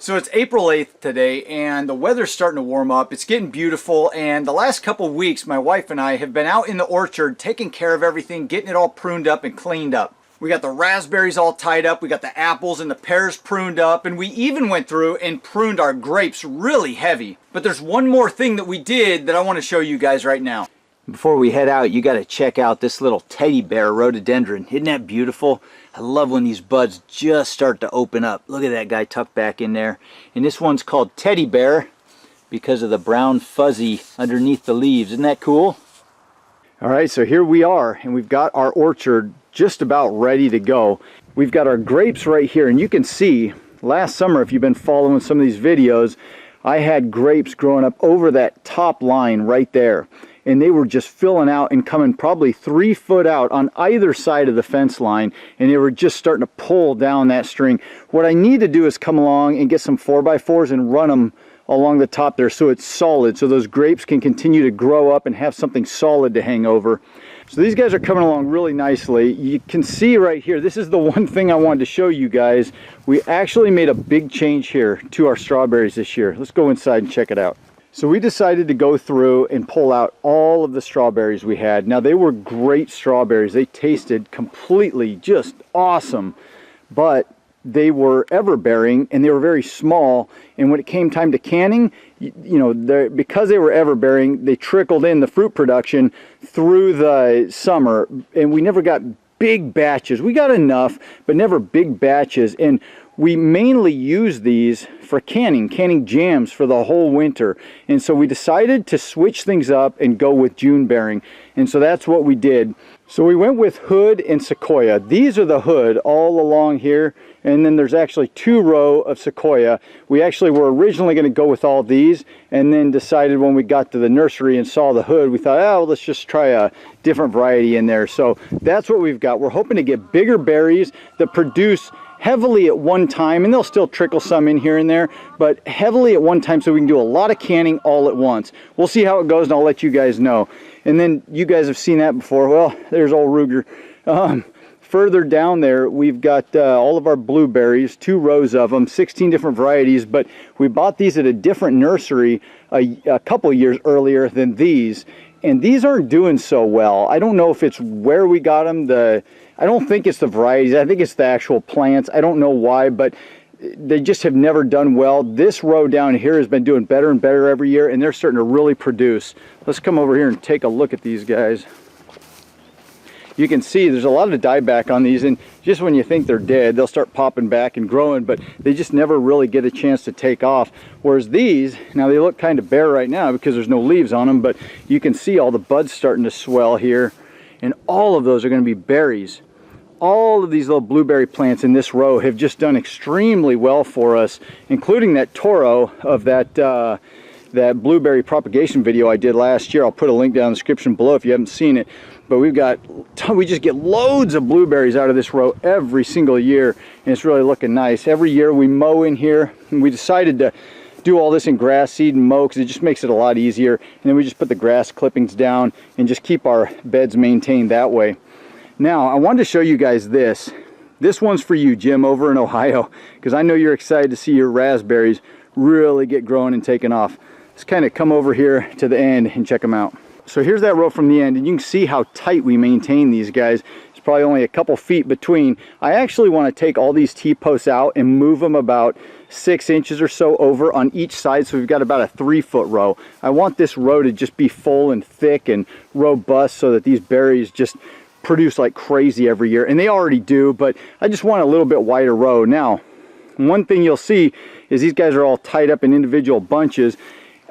So it's April 8th today, and the weather's starting to warm up. It's getting beautiful, and the last couple of weeks, my wife and I have been out in the orchard taking care of everything, getting it all pruned up and cleaned up. We got the raspberries all tied up, we got the apples and the pears pruned up, and we even went through and pruned our grapes really heavy. But there's one more thing that we did that I want to show you guys right now. Before we head out, you got to check out this little teddy bear rhododendron. Isn't that beautiful? I love when these buds just start to open up. Look at that guy tucked back in there. And this one's called teddy bear because of the brown fuzzy underneath the leaves. Isn't that cool? All right, so here we are, and we've got our orchard just about ready to go. We've got our grapes right here, and you can see last summer, if you've been following some of these videos, I had grapes growing up over that top line right there. And they were just filling out and coming probably 3 foot out on either side of the fence line, and they were just starting to pull down that string. What I need to do is come along and get some 4x4s and run them along the top there so it's solid, so those grapes can continue to grow up and have something solid to hang over. So these guys are coming along really nicely. You can see right here, this is the one thing I wanted to show you guys. We actually made a big change here to our strawberries this year. Let's go inside and check it out. So we decided to go through and pull out all of the strawberries we had. Now they were great strawberries. They tasted completely just awesome, but they were ever-bearing and they were very small. And when it came time to canning, because they were ever-bearing, they trickled in the fruit production through the summer, and we never got big batches. We got enough, but never big batches. And we mainly use these for canning jams for the whole winter. And so we decided to switch things up and go with June bearing. And so that's what we did. So we went with Hood and Sequoia. These are the Hood all along here. And then there's actually 2 rows of Sequoia. We actually were originally going to go with all these, and then decided when we got to the nursery and saw the Hood, we thought, oh, let's just try a different variety in there. So that's what we've got. We're hoping to get bigger berries that produce heavily at one time, and they'll still trickle some in here and there, but heavily at one time so we can do a lot of canning all at once. We'll see how it goes, and I'll let you guys know. And then you guys have seen that before. Well, there's old Ruger. Further down there, we've got all of our blueberries, 2 rows of them, 16 different varieties, but we bought these at a different nursery a couple years earlier than these, and these aren't doing so well. I don't know if it's where we got them. I don't think it's the varieties. I think it's the actual plants. I don't know why, but they just have never done well. This row down here has been doing better and better every year, and they're starting to really produce. Let's come over here and take a look at these guys. You can see there's a lot of dieback on these, and just when you think they're dead, they'll start popping back and growing, but they just never really get a chance to take off. Whereas these, now they look kind of bare right now because there's no leaves on them, but you can see all the buds starting to swell here, and all of those are going to be berries. All of these little blueberry plants in this row have just done extremely well for us, including that Toro of that blueberry propagation video I did last year. I'll put a link down in the description below if you haven't seen it. But we just get loads of blueberries out of this row every single year, and it's really looking nice. Every year we mow in here, and we decided to do all this in grass seed and mow because it just makes it a lot easier. And then we just put the grass clippings down and just keep our beds maintained that way. Now, I wanted to show you guys this. This one's for you, Jim, over in Ohio, because I know you're excited to see your raspberries really get growing and taking off. Let's kind of come over here to the end and check them out. So here's that row from the end, and you can see how tight we maintain these guys. It's probably only a couple feet between. I actually want to take all these T-posts out and move them about 6 inches or so over on each side, so we've got about a 3-foot row. I want this row to just be full and thick and robust so that these berries just produce like crazy every year, and they already do, but I just want a little bit wider row. Now, one thing you'll see is these guys are all tied up in individual bunches.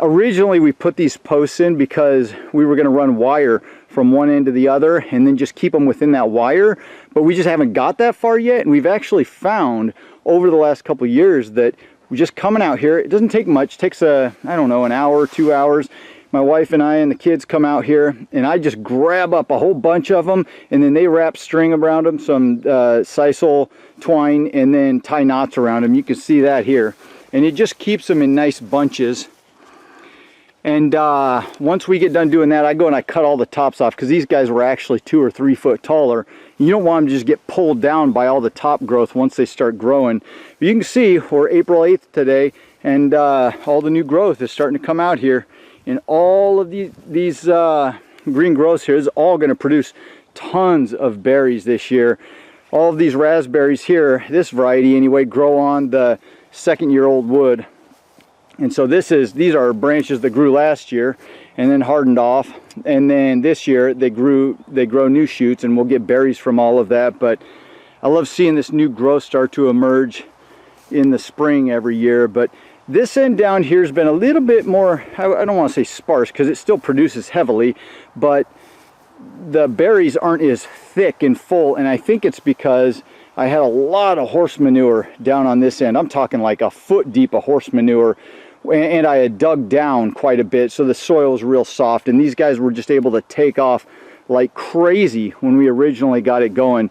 Originally we put these posts in because we were going to run wire from one end to the other and then just keep them within that wire, but we just haven't got that far yet. And we've actually found over the last couple of years that we're just coming out here, it doesn't take much. It takes I don't know, an hour, 2 hours. My wife and I and the kids come out here, and I just grab up a whole bunch of them, and then they wrap string around them, some sisal twine, and then tie knots around them. You can see that here, and it just keeps them in nice bunches. And once we get done doing that, I go and I cut all the tops off, because these guys were actually 2 or 3 foot taller, You don't want them to just get pulled down by all the top growth once they start growing. But you can see we're April 8th today, and all the new growth is starting to come out here. And all of these green growths here is all going to produce tons of berries this year. All of these raspberries here, this variety anyway, grow on the second-year-old wood. And so these are branches that grew last year and then hardened off, and then this year they grow new shoots, and we'll get berries from all of that. But I love seeing this new growth start to emerge in the spring every year. But this end down here has been a little bit more, I don't want to say sparse because it still produces heavily, but the berries aren't as thick and full, and I think it's because I had a lot of horse manure down on this end. I'm talking like a foot deep of horse manure, and I had dug down quite a bit, so the soil is real soft, and these guys were just able to take off like crazy when we originally got it going.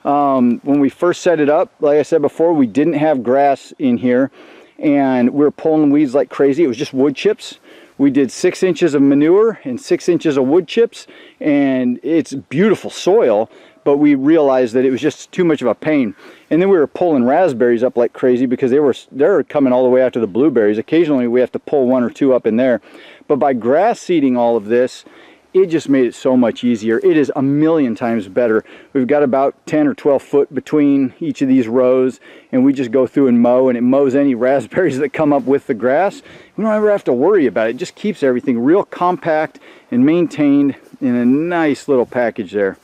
When we first set it up, like I said before, we didn't have grass in here, and we were pulling weeds like crazy. It was just wood chips. We did 6 inches of manure and 6 inches of wood chips, and it's beautiful soil, but we realized that it was just too much of a pain. And then we were pulling raspberries up like crazy because they're coming all the way out to the blueberries. Occasionally we have to pull 1 or 2 up in there. But by grass seeding all of this, it just made it so much easier. It is a million times better. We've got about 10 or 12 foot between each of these rows, and we just go through and mow, and it mows any raspberries that come up with the grass. We don't ever have to worry about it. It just keeps everything real compact and maintained in a nice little package there.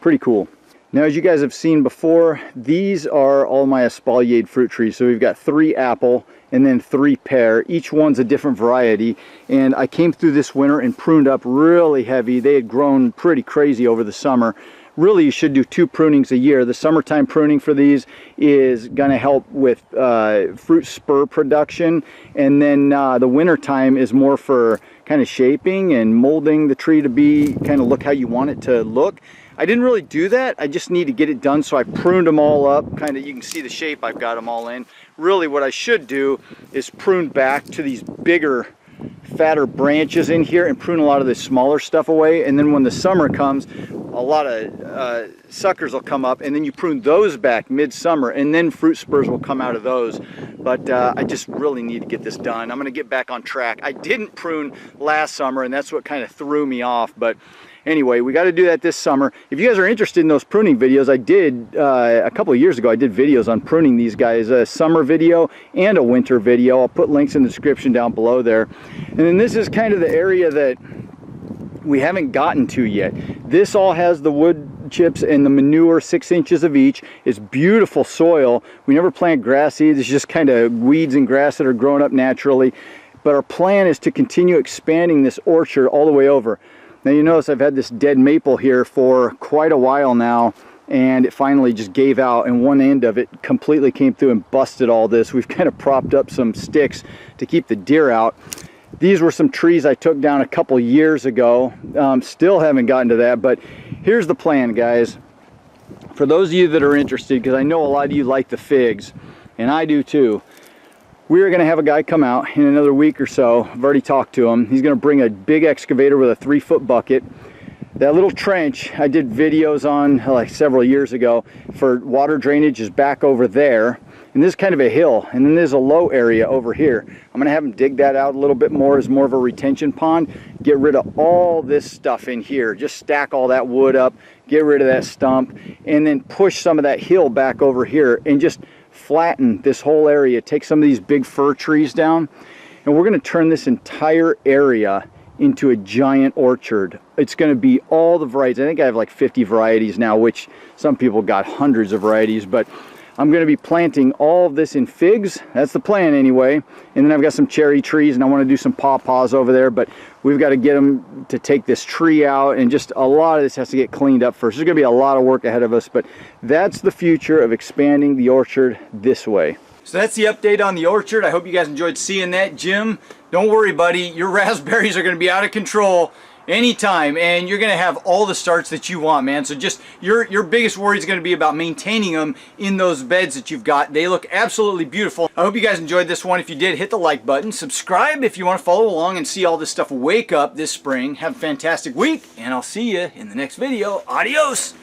Pretty cool. Now, as you guys have seen before, these are all my espaliered fruit trees. So we've got 3 apple and then 3 pear. Each one's a different variety. And I came through this winter and pruned up really heavy. They had grown pretty crazy over the summer. Really, you should do 2 prunings a year. The summertime pruning for these is going to help with fruit spur production. And then the winter time is more for kind of shaping and molding the tree to be kind of look how you want it to look. I didn't really do that. I just need to get it done, so I pruned them all up. Kind of, you can see the shape I've got them all in. Really, what I should do is prune back to these bigger, fatter branches in here and prune a lot of this smaller stuff away. And then when the summer comes, a lot of suckers will come up, and then you prune those back midsummer, and then fruit spurs will come out of those. But I just really need to get this done. I'm going to get back on track. I didn't prune last summer, and that's what kind of threw me off. But anyway, we got to do that this summer. If you guys are interested in those pruning videos, I did a couple of years ago, I did videos on pruning these guys, a summer video and a winter video. I'll put links in the description down below there. And then this is kind of the area that we haven't gotten to yet. This all has the wood chips and the manure, 6 inches of each. It's beautiful soil. We never plant grass seeds. It's just kind of weeds and grass that are growing up naturally. But our plan is to continue expanding this orchard all the way over. Now you notice I've had this dead maple here for quite a while now, and it finally just gave out, and one end of it completely came through and busted all this. We've kind of propped up some sticks to keep the deer out. These were some trees I took down a couple years ago. Still haven't gotten to that, but here's the plan, guys. For those of you that are interested, because I know a lot of you like the figs, and I do too, we are going to have a guy come out in another week or so. I've already talked to him. He's going to bring a big excavator with a 3-foot bucket. That little trench I did videos on like several years ago for water drainage is back over there. And this is kind of a hill, and then there's a low area over here. I'm going to have him dig that out a little bit more as more of a retention pond. Get rid of all this stuff in here. Just stack all that wood up, get rid of that stump, and then push some of that hill back over here and just flatten this whole area. Take some of these big fir trees down, and we're going to turn this entire area into a giant orchard. It's going to be all the varieties. I think I have like 50 varieties now, which some people got hundreds of varieties, but I'm going to be planting all of this in figs. That's the plan anyway. And then I've got some cherry trees, and I want to do some pawpaws over there, but we've got to get them to take this tree out, and just a lot of this has to get cleaned up first. There's going to be a lot of work ahead of us, but that's the future of expanding the orchard this way. So that's the update on the orchard. I hope you guys enjoyed seeing that. Jim, don't worry, buddy. Your raspberries are going to be out of control anytime, and you're going to have all the starts that you want, man. So just your biggest worry is going to be about maintaining them in those beds that you've got. They look absolutely beautiful. I hope you guys enjoyed this one. If you did, hit the like button. Subscribe if you want to follow along and see all this stuff wake up this spring. Have a fantastic week, and I'll see you in the next video. Adios.